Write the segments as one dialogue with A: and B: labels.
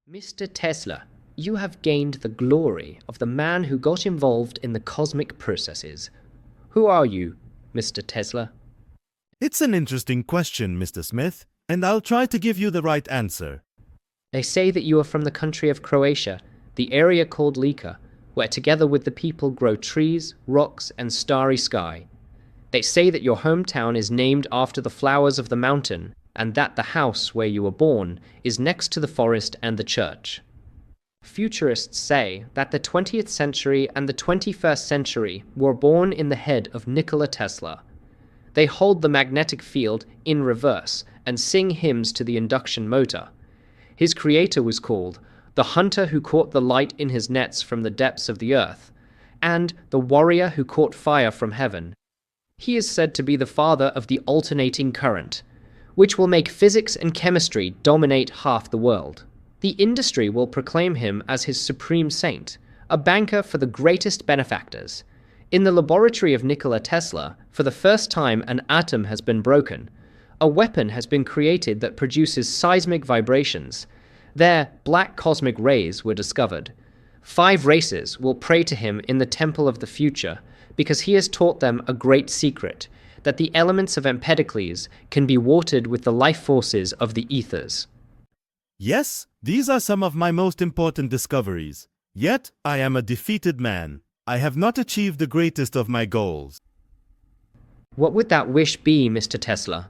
A: Mr. Tesla, you have gained the glory of the man who got involved in the cosmic processes. Who are you, Mr. Tesla?
B: It's an interesting question, Mr. Smith, and I'll try to give you the right answer.
A: They say that you are from the country of Croatia, the area called Lika, where together with the people grow trees, rocks, and starry sky. They say that your hometown is named after the flowers of the mountain, and that the house where you were born is next to the forest and the church. Futurists say that the 20th century and the 21st century were born in the head of Nikola Tesla. They hold the magnetic field in reverse and sing hymns to the induction motor. His creator was called the hunter who caught the light in his nets from the depths of the earth, and the warrior who caught fire from heaven. He is said to be the father of the alternating current, which will make physics and chemistry dominate half the world. The industry will proclaim him as his supreme saint, a banker for the greatest benefactors. In the laboratory of Nikola Tesla, for the first time an atom has been broken. A weapon has been created that produces seismic vibrations. There, black cosmic rays were discovered. 5 races will pray to him in the temple of the future, because he has taught them a great secret, that the elements of Empedocles can be watered with the life forces of the ethers.
B: Yes, these are some of my most important discoveries. Yet, I am a defeated man. I have not achieved the greatest of my goals.
A: What would that wish be, Mr. Tesla?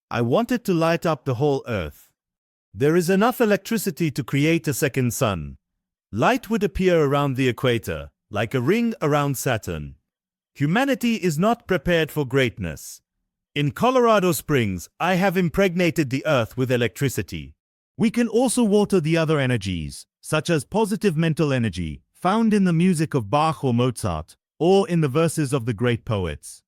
B: I wanted to light up the whole earth. There is enough electricity to create a second sun. Light would appear around the equator, like a ring around Saturn. Humanity is not prepared for greatness. In Colorado Springs, I have impregnated the earth with electricity. We can also water the other energies, such as positive mental energy, found in the music of Bach or Mozart, or in the verses of the great poets.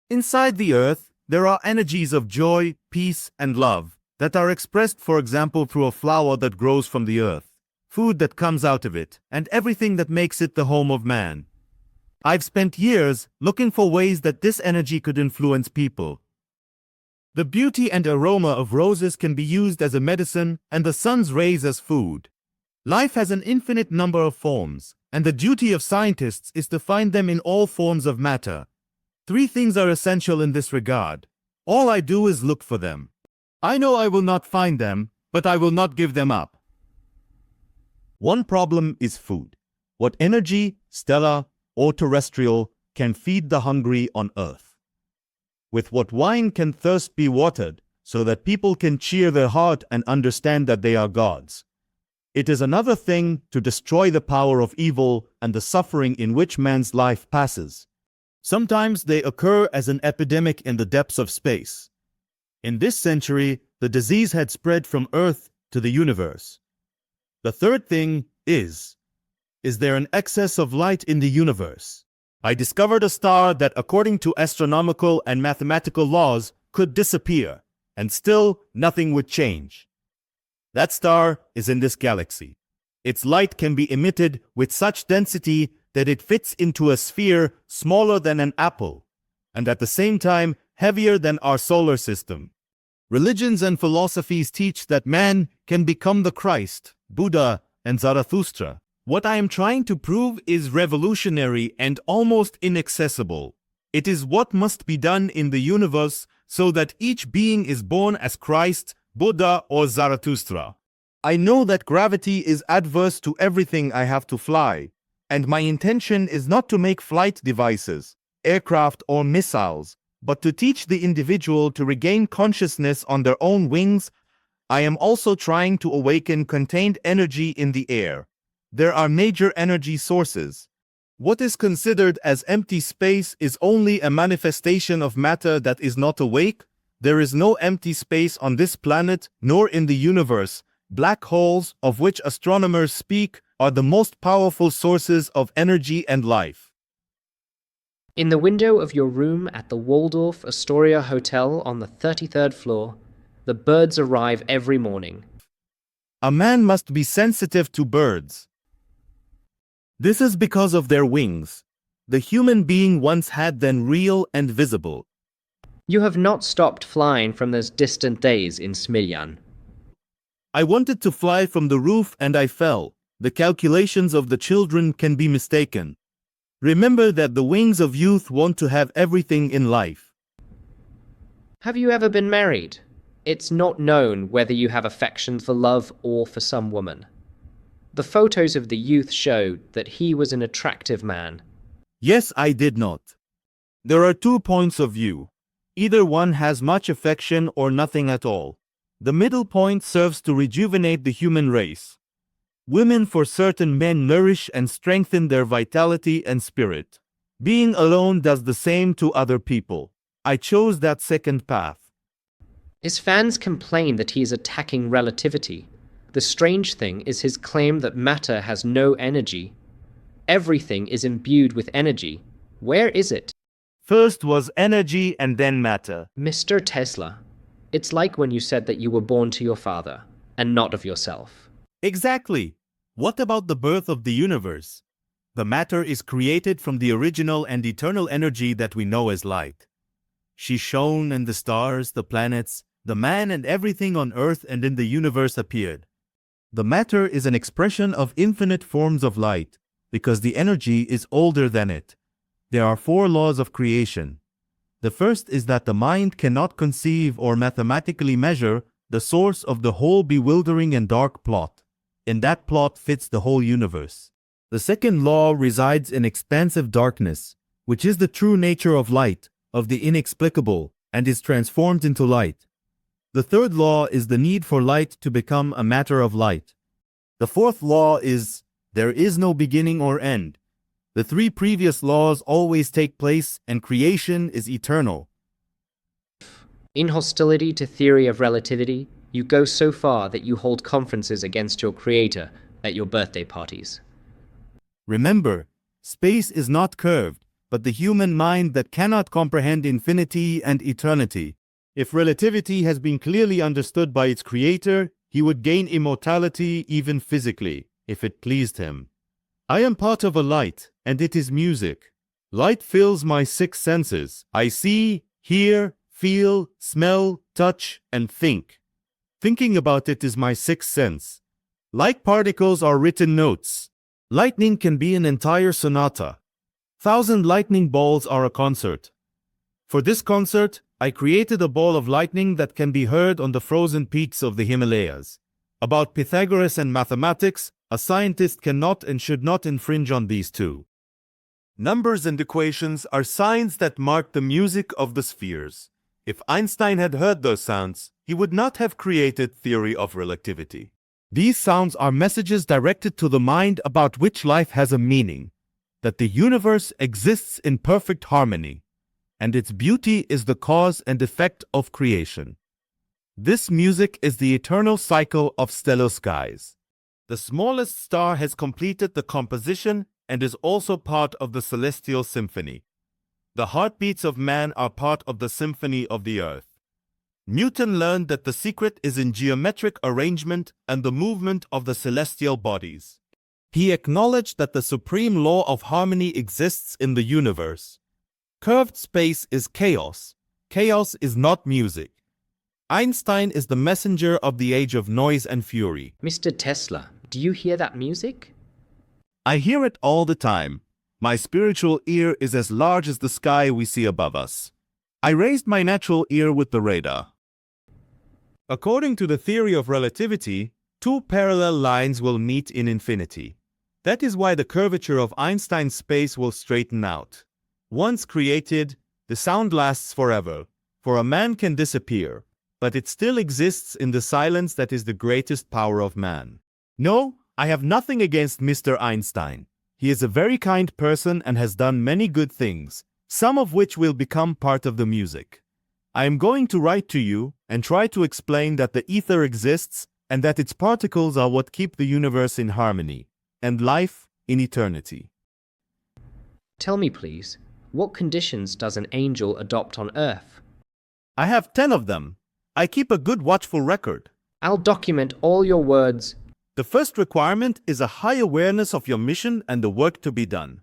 B: Inside the earth, there are energies of joy, peace, and love that are expressed, for example, through a flower that grows from the earth, food that comes out of it, and everything that makes it the home of man. I've spent years looking for ways that this energy could influence people. The beauty and aroma of roses can be used as a medicine and the sun's rays as food. Life has an infinite number of forms, and the duty of scientists is to find them in all forms of matter. 3 things are essential in this regard. All I do is look for them. I know I will not find them, but I will not give them up. One problem is food. What energy, stellar or terrestrial, can feed the hungry on earth? With what wine can thirst be watered, so that people can cheer their heart and understand that they are gods? It is another thing to destroy the power of evil and the suffering in which man's life passes. Sometimes they occur as an epidemic in the depths of space. In this century, the disease had spread from Earth to the universe. The third thing is there an excess of light in the universe? I discovered a star that, according to astronomical and mathematical laws, could disappear, and still nothing would change. That star is in this galaxy. Its light can be emitted with such density that it fits into a sphere smaller than an apple, and at the same time heavier than our solar system. Religions and philosophies teach that man can become the Christ, Buddha, and Zarathustra. What I am trying to prove is revolutionary and almost inaccessible. It is what must be done in the universe so that each being is born as Christ, Buddha, or Zarathustra. I know that gravity is adverse to everything I have to fly, and my intention is not to make flight devices, aircraft, or missiles, but to teach the individual to regain consciousness on their own wings. I am also trying to awaken contained energy in the air. There are major energy sources. What is considered as empty space is only a manifestation of matter that is not awake. There is no empty space on this planet, nor in the universe. Black holes, of which astronomers speak, are the most powerful sources of energy and life.
A: In the window of your room at the Waldorf Astoria Hotel on the 33rd floor, the birds arrive every morning.
B: A man must be sensitive to birds. This is because of their wings. The human being once had them real and visible.
A: You have not stopped flying from those distant days in Smiljan.
B: I wanted to fly from the roof and I fell. The calculations of the children can be mistaken. Remember that the wings of youth want to have everything in life.
A: Have you ever been married? It's not known whether you have affection for love or for some woman. The photos of the youth showed that he was an attractive man.
B: Yes, I did not. There are 2 points of view. Either one has much affection or nothing at all. The middle point serves to rejuvenate the human race. Women for certain men nourish and strengthen their vitality and spirit. Being alone does the same to other people. I chose that second path.
A: His fans complain that he is attacking relativity. The strange thing is his claim that matter has no energy. Everything is imbued with energy. Where is it?
B: First was energy and then matter.
A: Mr. Tesla, it's like when you said that you were born to your father and not of yourself.
B: Exactly. What about the birth of the universe? The matter is created from the original and eternal energy that we know as light. She shone and the stars, the planets, the man and everything on earth and in the universe appeared. The matter is an expression of infinite forms of light because the energy is older than it. There are 4 laws of creation. The first is that the mind cannot conceive or mathematically measure the source of the whole bewildering and dark plot. In that plot fits the whole universe. The second law resides in expansive darkness, which is the true nature of light, of the inexplicable, and is transformed into light. The third law is the need for light to become a matter of light. The fourth law is, there is no beginning or end. The 3 previous laws always take place and creation is eternal.
A: In hostility to theory of relativity, you go so far that you hold conferences against your creator at your birthday parties.
B: Remember, space is not curved, but the human mind that cannot comprehend infinity and eternity. If relativity has been clearly understood by its creator, he would gain immortality even physically, if it pleased him. I am part of a light, and it is music. Light fills my 6 senses. I see, hear, feel, smell, touch, and think. Thinking about it is my 6th sense. Like particles are written notes. Lightning can be an entire sonata. 1,000 lightning balls are a concert. For this concert, I created a ball of lightning that can be heard on the frozen peaks of the Himalayas. About Pythagoras and mathematics, a scientist cannot and should not infringe on these 2. Numbers and equations are signs that mark the music of the spheres. If Einstein had heard those sounds, he would not have created theory of relativity. These sounds are messages directed to the mind about which life has a meaning, that the universe exists in perfect harmony, and its beauty is the cause and effect of creation. This music is the eternal cycle of stellar skies. The smallest star has completed the composition and is also part of the celestial symphony. The heartbeats of man are part of the symphony of the earth. Newton learned that the secret is in geometric arrangement and the movement of the celestial bodies. He acknowledged that the supreme law of harmony exists in the universe. Curved space is chaos. Chaos is not music. Einstein is the messenger of the age of noise and fury.
A: Mr. Tesla, do you hear that music?
B: I hear it all the time. My spiritual ear is as large as the sky we see above us. I raised my natural ear with the radar. According to the theory of relativity, 2 parallel lines will meet in infinity. That is why the curvature of Einstein's space will straighten out. Once created, the sound lasts forever, for a man can disappear, but it still exists in the silence that is the greatest power of man. No, I have nothing against Mr. Einstein. He is a very kind person and has done many good things, some of which will become part of the music. I am going to write to you and try to explain that the ether exists and that its particles are what keep the universe in harmony, and life in eternity.
A: Tell me, please, what conditions does an angel adopt on Earth?
B: I have 10 of them. I keep a good watchful record.
A: I'll document all your words.
B: The first requirement is a high awareness of your mission and the work to be done.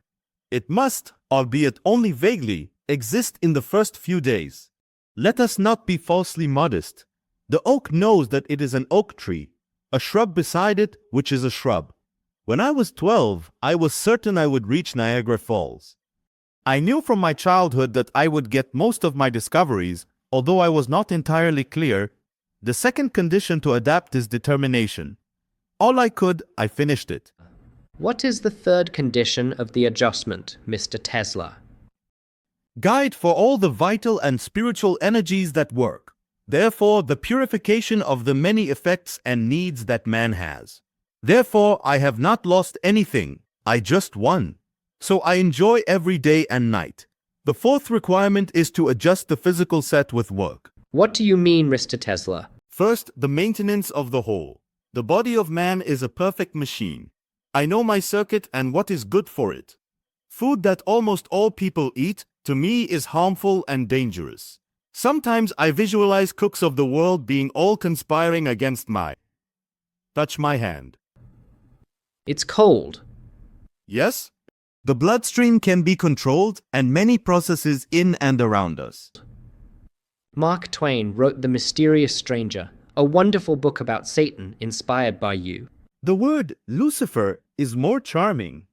B: It must, albeit only vaguely, exist in the first few days. Let us not be falsely modest. The oak knows that it is an oak tree. a shrub beside it, which is a shrub. When I was 12, I was certain I would reach Niagara Falls. I knew from my childhood that I would get most of my discoveries, although I was not entirely clear. The second condition to adapt is determination. All I could, I finished it.
A: What is the third condition of the adjustment, Mr. Tesla?
B: Guide for all the vital and spiritual energies that work. Therefore, the purification of the many effects and needs that man has. Therefore, I have not lost anything, I just won. So I enjoy every day and night. The fourth requirement is to adjust the physical set with work.
A: What do you mean, Mr. Tesla?
B: First, the maintenance of the whole. The body of man is a perfect machine. I know my circuit and what is good for it. Food that almost all people eat, to me, is harmful and dangerous. Sometimes I visualize cooks of the world being all conspiring against my. Touch my hand.
A: It's cold.
B: Yes? The bloodstream can be controlled and many processes in and around us.
A: Mark Twain wrote The Mysterious Stranger, a wonderful book about Satan inspired by you.
B: The word Lucifer is more charming.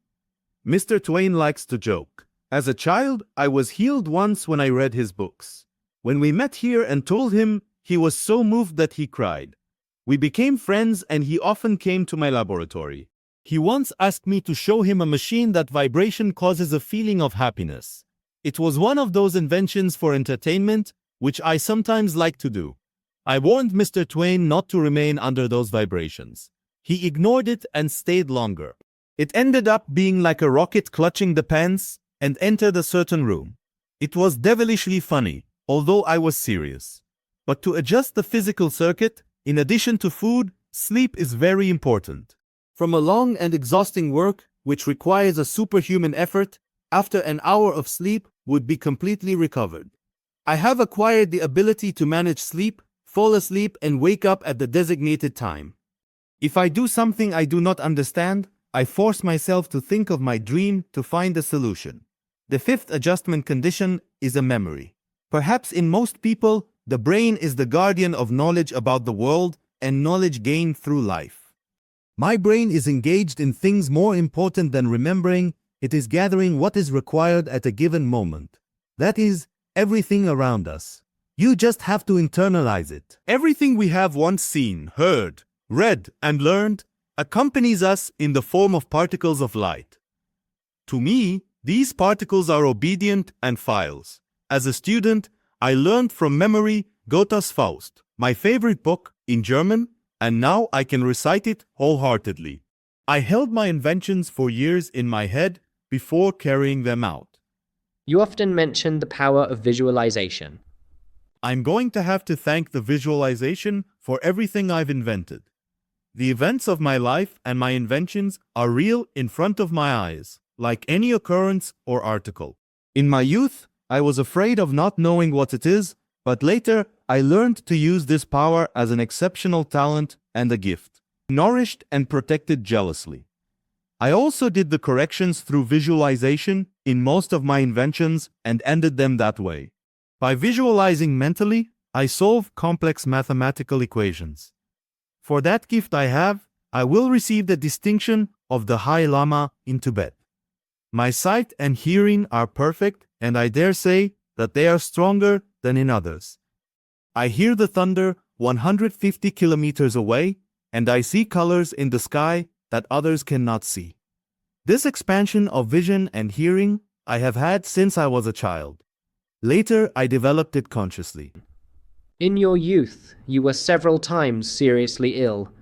B: Mr. Twain likes to joke. As a child, I was healed once when I read his books. When we met here and told him, he was so moved that he cried. We became friends and he often came to my laboratory. He once asked me to show him a machine that vibration causes a feeling of happiness. It was one of those inventions for entertainment, which I sometimes like to do. I warned Mr. Twain not to remain under those vibrations. He ignored it and stayed longer. It ended up being like a rocket clutching the pants and entered a certain room. It was devilishly funny, although I was serious. But to adjust the physical circuit, in addition to food, sleep is very important. From a long and exhausting work, which requires a superhuman effort, after an hour of sleep would be completely recovered. I have acquired the ability to manage sleep, fall asleep and wake up at the designated time. If I do something I do not understand, I force myself to think of my dream to find a solution. The fifth adjustment condition is a memory. Perhaps in most people, the brain is the guardian of knowledge about the world and knowledge gained through life. My brain is engaged in things more important than remembering. It is gathering what is required at a given moment. That is, everything around us. You just have to internalize it. Everything we have once seen, heard, read, and learned accompanies us in the form of particles of light. To me, these particles are obedient and files. As a student, I learned from memory Goethe's Faust, my favorite book, in German, and now I can recite it wholeheartedly. I held my inventions for years in my head before carrying them out.
A: You often mention the power of visualization.
B: I'm going to have to thank the visualization for everything I've invented. The events of my life and my inventions are real in front of my eyes, like any occurrence or article. In my youth, I was afraid of not knowing what it is, but later I learned to use this power as an exceptional talent and a gift, nourished and protected jealously. I also did the corrections through visualization in most of my inventions and ended them that way. By visualizing mentally, I solve complex mathematical equations. For that gift I will receive the distinction of the High Lama in Tibet. My sight and hearing are perfect, and I dare say that they are stronger than in others. I hear the thunder 150 kilometers away, and I see colors in the sky that others cannot see. This expansion of vision and hearing I have had since I was a child. Later, I developed it consciously.
A: In your youth, you were several times seriously ill.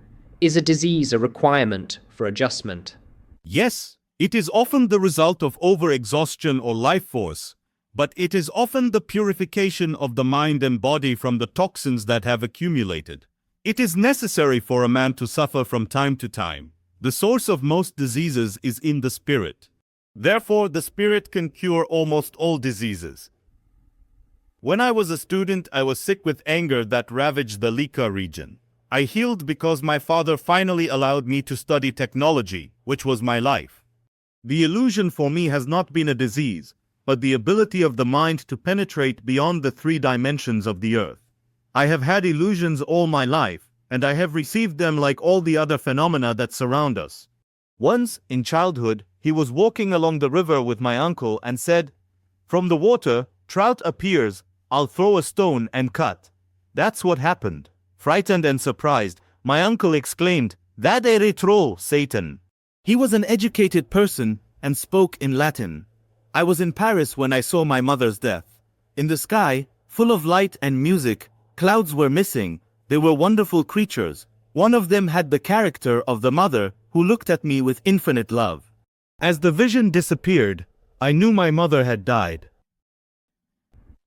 A: Is a disease a requirement for adjustment?
B: Yes, it is often the result of overexhaustion or life force, but it is often the purification of the mind and body from the toxins that have accumulated. It is necessary for a man to suffer from time to time. The source of most diseases is in the spirit. Therefore, the spirit can cure almost all diseases. When I was a student, I was sick with anger that ravaged the Lika region. I healed because my father finally allowed me to study technology, which was my life. The illusion for me has not been a disease, but the ability of the mind to penetrate beyond the 3 dimensions of the earth. I have had illusions all my life, and I have received them like all the other phenomena that surround us. Once, in childhood, he was walking along the river with my uncle and said, "From the water, trout appears, I'll throw a stone and cut." That's what happened. Frightened and surprised, my uncle exclaimed, "That ere troll, Satan." He was an educated person and spoke in Latin. I was in Paris when I saw my mother's death. In the sky, full of light and music, clouds were missing. They were wonderful creatures. One of them had the character of the mother who looked at me with infinite love. As the vision disappeared, I knew my mother had died.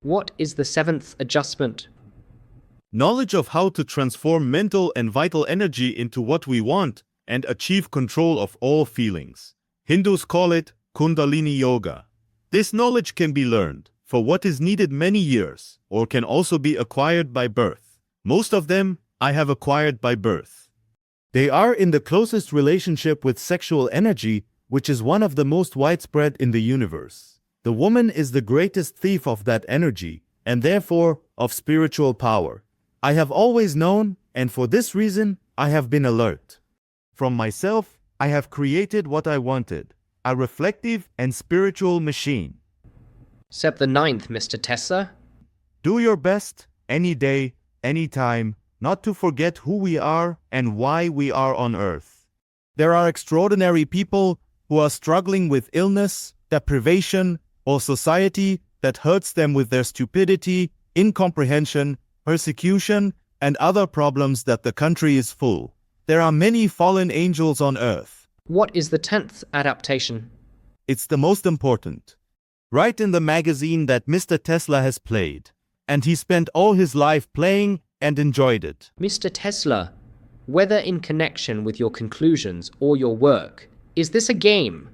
A: What is the seventh adjustment?
B: Knowledge of how to transform mental and vital energy into what we want and achieve control of all feelings. Hindus call it Kundalini Yoga. This knowledge can be learned for what is needed many years, or can also be acquired by birth. Most of them I have acquired by birth. They are in the closest relationship with sexual energy, which is one of the most widespread in the universe. The woman is the greatest thief of that energy, and therefore of spiritual power. I have always known, and for this reason, I have been alert. From myself, I have created what I wanted, a reflective and spiritual machine.
A: Step the ninth, Mr. Tesla.
B: Do your best, any day, any time, not to forget who we are and why we are on Earth. There are extraordinary people who are struggling with illness, deprivation, or society that hurts them with their stupidity, incomprehension, persecution, and other problems that the country is full. There are many fallen angels on Earth.
A: What is the 10th adaptation?
B: It's the most important. Write in the magazine that Mr. Tesla has played, and he spent all his life playing and enjoyed it.
A: Mr. Tesla, whether in connection with your conclusions or your work, is this a game?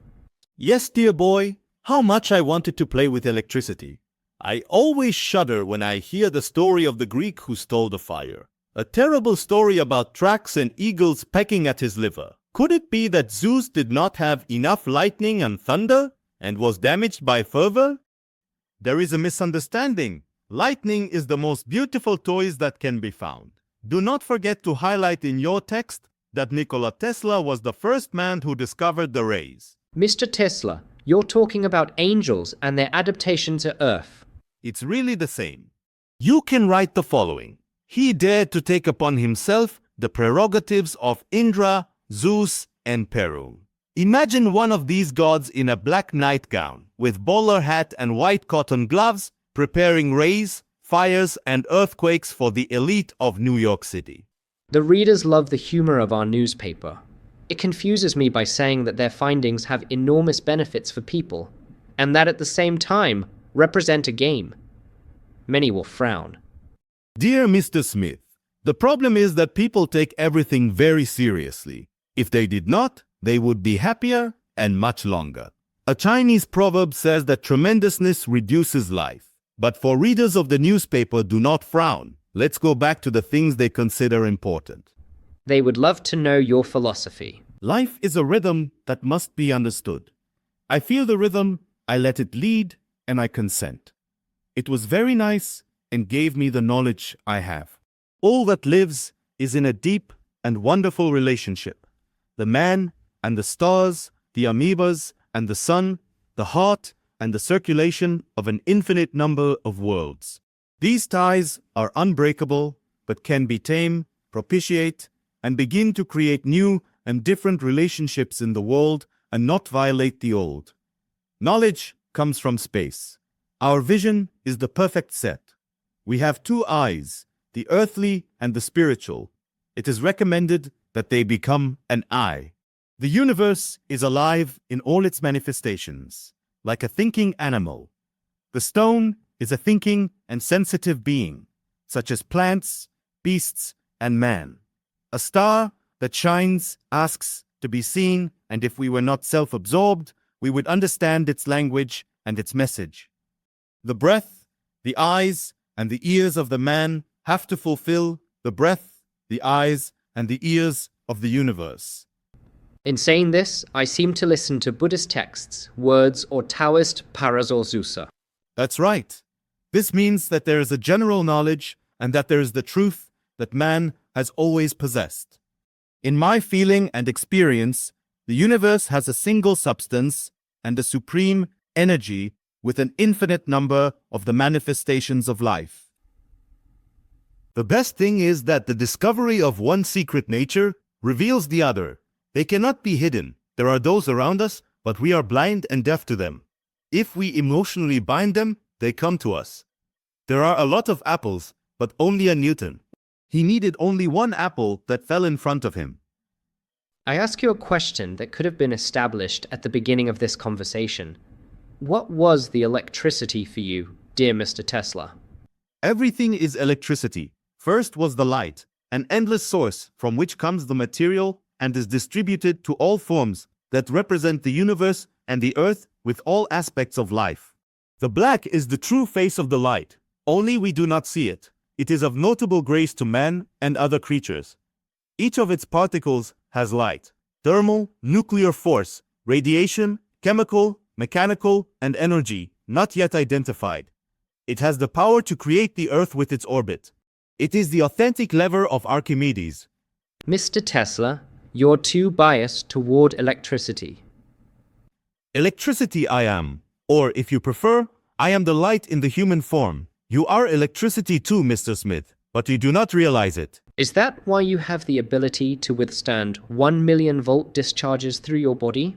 B: Yes, dear boy, how much I wanted to play with electricity. I always shudder when I hear the story of the Greek who stole the fire. A terrible story about tracks and eagles pecking at his liver. Could it be that Zeus did not have enough lightning and thunder and was damaged by fervor? There is a misunderstanding. Lightning is the most beautiful toys that can be found. Do not forget to highlight in your text that Nikola Tesla was the first man who discovered the rays.
A: Mr. Tesla, you're talking about angels and their adaptation to Earth.
B: It's really the same. You can write the following. He dared to take upon himself the prerogatives of Indra, Zeus, and Perun. Imagine one of these gods in a black nightgown, with bowler hat and white cotton gloves, preparing rays, fires, and earthquakes for the elite of New York City.
A: The readers love the humor of our newspaper. It confuses me by saying that their findings have enormous benefits for people, and that at the same time represent a game. Many will frown.
B: Dear Mr. Smith, the problem is that people take everything very seriously. If they did not, they would be happier and much longer. A Chinese proverb says that tremendousness reduces life. But for readers of the newspaper, do not frown. Let's go back to the things they consider important.
A: They would love to know your philosophy.
B: Life is a rhythm that must be understood. I feel the rhythm, I let it lead, and I consent. It was very nice and gave me the knowledge I have. All that lives is in a deep and wonderful relationship. The man and the stars, the amoebas and the sun, the heart and the circulation of an infinite number of worlds. These ties are unbreakable, but can be tamed, propitiate, and begin to create new and different relationships in the world and not violate the old. Knowledge comes from space. Our vision is the perfect set. We have two eyes, the earthly and the spiritual. It is recommended that they become an eye. The universe is alive in all its manifestations, like a thinking animal. The stone is a thinking and sensitive being, such as plants, beasts, and man. A star that shines asks to be seen, and if we were not self-absorbed, we would understand its language and its message. The breath, the eyes, and the ears of the man have to fulfill the breath, the eyes, and the ears of the universe.
A: In saying this, I seem to listen to Buddhist texts, words, or Taoist Paracelsusa.
B: That's right. This means that there is a general knowledge and that there is the truth that man has always possessed. In my feeling and experience, the universe has a single substance and a supreme energy with an infinite number of the manifestations of life. The best thing is that the discovery of one secret nature reveals the other. They cannot be hidden. There are those around us, but we are blind and deaf to them. If we emotionally bind them, they come to us. There are a lot of apples, but only a Newton. He needed only one apple that fell in front of him.
A: I ask you a question that could have been established at the beginning of this conversation. What was the electricity for you, dear Mr. Tesla?
B: Everything is electricity. First was the light, an endless source from which comes the material and is distributed to all forms that represent the universe and the earth with all aspects of life. The black is the true face of the light, only we do not see it. It is of notable grace to man and other creatures. Each of its particles has light, thermal, nuclear force, radiation, chemical, mechanical, and energy, not yet identified. It has the power to create the earth with its orbit. It is the authentic lever of Archimedes.
A: Mr. Tesla, you're too biased toward electricity.
B: Electricity I am, or if you prefer, I am the light in the human form. You are electricity too, Mr. Smith, but you do not realize it.
A: Is that why you have the ability to withstand 1 million volt discharges through your body?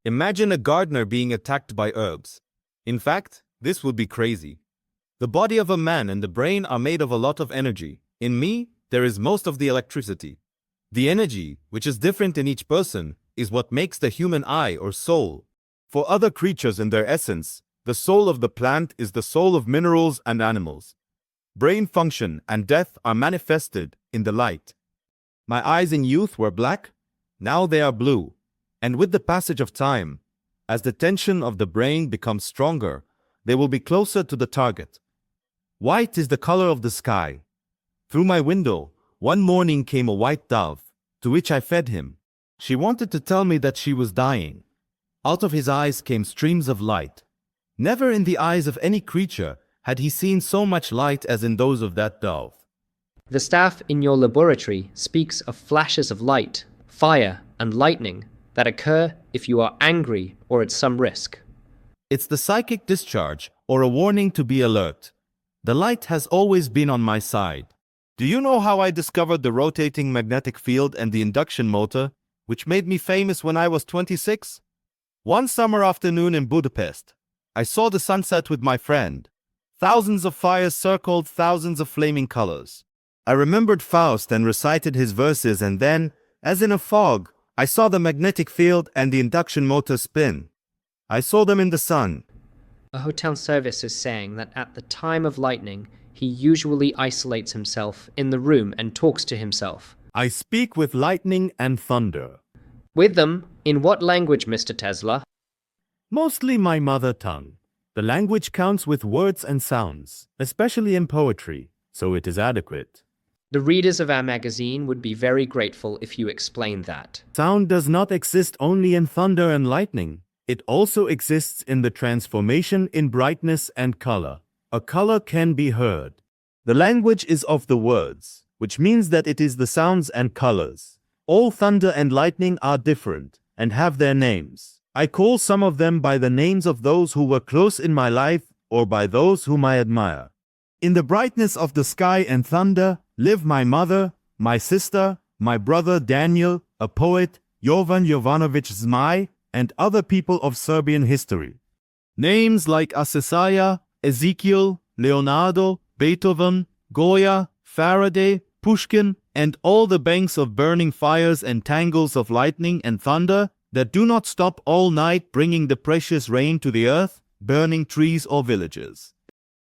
B: Imagine a gardener being attacked by herbs. In fact, this would be crazy. The body of a man and the brain are made of a lot of energy. In me, there is most of the electricity. The energy, which is different in each person, is what makes the human eye or soul. For other creatures in their essence, the soul of the plant is the soul of minerals and animals. Brain function and death are manifested in the light. My eyes in youth were black, now they are blue. And with the passage of time, as the tension of the brain becomes stronger, they will be closer to the target. White is the color of the sky. Through my window, one morning came a white dove, to which I fed him. She wanted to tell me that she was dying. Out of his eyes came streams of light. Never in the eyes of any creature had he seen so much light as in those of that dove.
A: The staff in your laboratory speaks of flashes of light, fire, and lightning that occur if you are angry or at some risk.
B: It's the psychic discharge or a warning to be alert. The light has always been on my side. Do you know how I discovered the rotating magnetic field and the induction motor, which made me famous when I was 26? One summer afternoon in Budapest, I saw the sunset with my friend. Thousands of fires circled thousands of flaming colors. I remembered Faust and recited his verses, and then, as in a fog, I saw the magnetic field and the induction motor spin. I saw them in the sun.
A: A hotel service is saying that at the time of lightning, he usually isolates himself in the room and talks to himself.
B: I speak with lightning and thunder.
A: With them? In what language, Mr. Tesla?
B: Mostly my mother tongue. The language counts with words and sounds, especially in poetry, so it is adequate.
A: The readers of our magazine would be very grateful if you explained that.
B: Sound does not exist only in thunder and lightning. It also exists in the transformation in brightness and color. A color can be heard. The language is of the words, which means that it is the sounds and colors. All thunder and lightning are different and have their names. I call some of them by the names of those who were close in my life or by those whom I admire. In the brightness of the sky and thunder live my mother, my sister, my brother Daniel, a poet, Jovan Jovanović Zmaj, and other people of Serbian history. Names like Asesaya, Ezekiel, Leonardo, Beethoven, Goya, Faraday, Pushkin, and all the banks of burning fires and tangles of lightning and thunder that do not stop all night bringing the precious rain to the earth, burning trees or villages.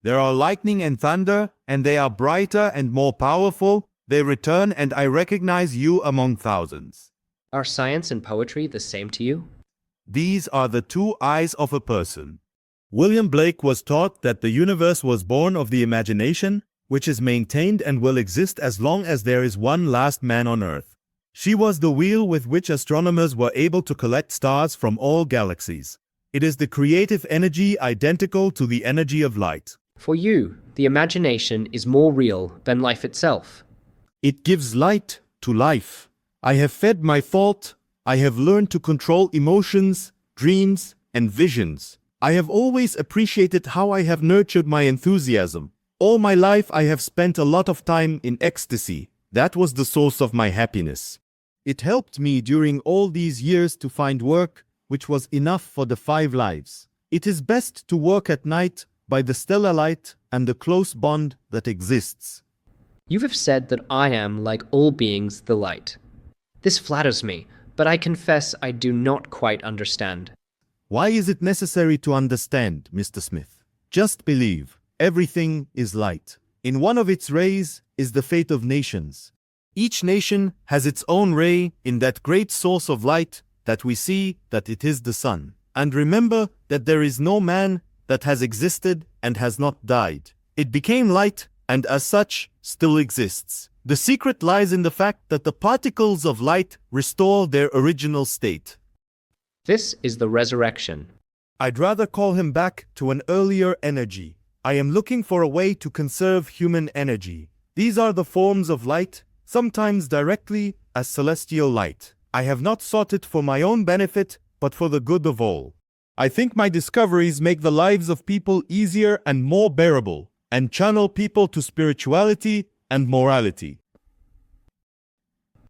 B: There are lightning and thunder, and they are brighter and more powerful. They return, and I recognize you among thousands.
A: Are science and poetry the same to you?
B: These are the two eyes of a person. William Blake was taught that the universe was born of the imagination, which is maintained and will exist as long as there is one last man on Earth. She was the wheel with which astronomers were able to collect stars from all galaxies. It is the creative energy identical to the energy of light.
A: For you, the imagination is more real than life itself.
B: It gives light to life. I have fed my thought. I have learned to control emotions, dreams, and visions. I have always appreciated how I have nurtured my enthusiasm. All my life I have spent a lot of time in ecstasy. That was the source of my happiness. It helped me during all these years to find work which was enough for the 5 lives. It is best to work at night by the stellar light and the close bond that exists.
A: You have said that I am, like all beings, the light. This flatters me, but I confess I do not quite understand.
B: Why is it necessary to understand, Mr. Smith? Just believe. Everything is light. In one of its rays is the fate of nations. Each nation has its own ray in that great source of light that we see, that it is the sun. And remember that there is no man that has existed and has not died. It became light and as such still exists. The secret lies in the fact that the particles of light restore their original state.
A: This is the resurrection.
B: I'd rather call him back to an earlier energy. I am looking for a way to conserve human energy. These are the forms of light, sometimes directly as celestial light. I have not sought it for my own benefit, but for the good of all. I think my discoveries make the lives of people easier and more bearable, and channel people to spirituality and morality.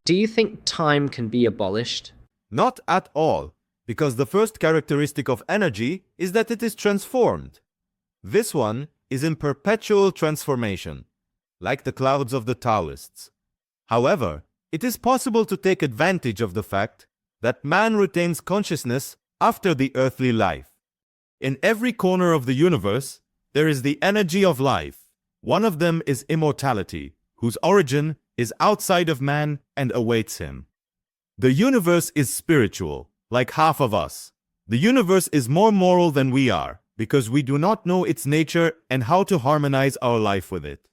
A: Do you think time can be abolished?
B: Not at all, because the first characteristic of energy is that it is transformed. This one is in perpetual transformation, like the clouds of the Taoists. However, it is possible to take advantage of the fact that man retains consciousness after the earthly life. In every corner of the universe, there is the energy of life. One of them is immortality, whose origin is outside of man and awaits him. The universe is spiritual, like half of us. The universe is more moral than we are, because we do not know its nature and how to harmonize our life with it.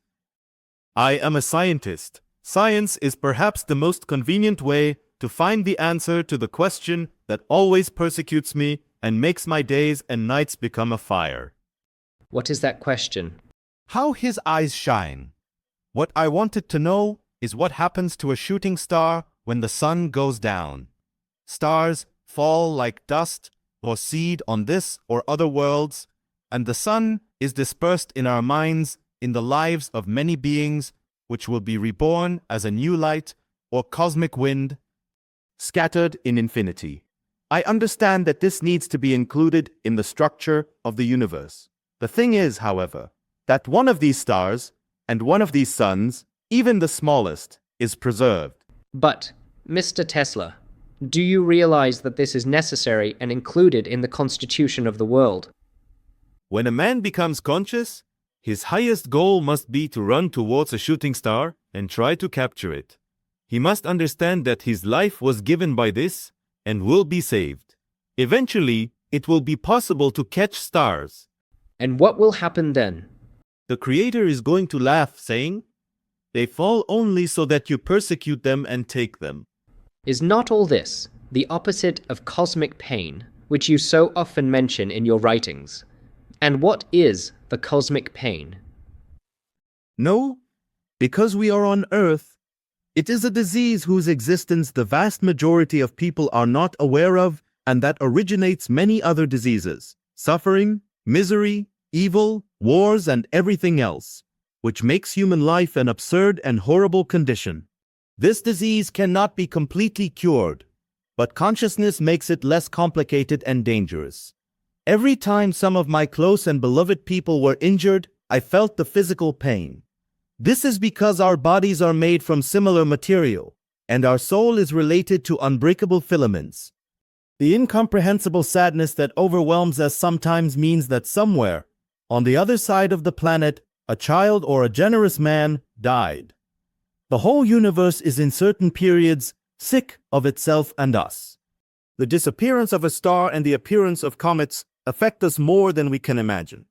B: I am a scientist. Science is perhaps the most convenient way to find the answer to the question that always persecutes me and makes my days and nights become a fire.
A: What is that question?
B: How his eyes shine. What I wanted to know is what happens to a shooting star when the sun goes down. Stars fall like dust or seed on this or other worlds, and the sun is dispersed in our minds in the lives of many beings, which will be reborn as a new light or cosmic wind, scattered in infinity. I understand that this needs to be included in the structure of the universe. The thing is, however, that one of these stars and one of these suns, even the smallest, is preserved.
A: But, Mr. Tesla, do you realize that this is necessary and included in the constitution of the world?
B: When a man becomes conscious, his highest goal must be to run towards a shooting star and try to capture it. He must understand that his life was given by this and will be saved. Eventually, it will be possible to catch stars.
A: And what will happen then?
B: The Creator is going to laugh, saying, "They fall only so that you persecute them and take them."
A: Is not all this the opposite of cosmic pain, which you so often mention in your writings? And what is the cosmic pain?
B: No, because we are on Earth. It is a disease whose existence the vast majority of people are not aware of, and that originates many other diseases, suffering, misery, evil, wars, and everything else, which makes human life an absurd and horrible condition. This disease cannot be completely cured, but consciousness makes it less complicated and dangerous. Every time some of my close and beloved people were injured, I felt the physical pain. This is because our bodies are made from similar material, and our soul is related to unbreakable filaments. The incomprehensible sadness that overwhelms us sometimes means that somewhere, on the other side of the planet, a child or a generous man died. The whole universe is in certain periods sick of itself and us. The disappearance of a star and the appearance of comets affect us more than we can imagine.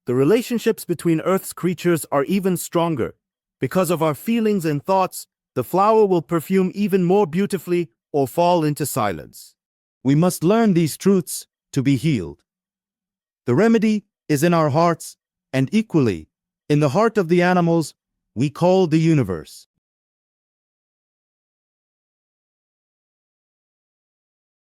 B: The relationships between Earth's creatures are even stronger. Because of our feelings and thoughts, the flower will perfume even more beautifully or fall into silence. We must learn these truths to be healed. The remedy is in our hearts, and equally, in the heart of the animals we call the universe.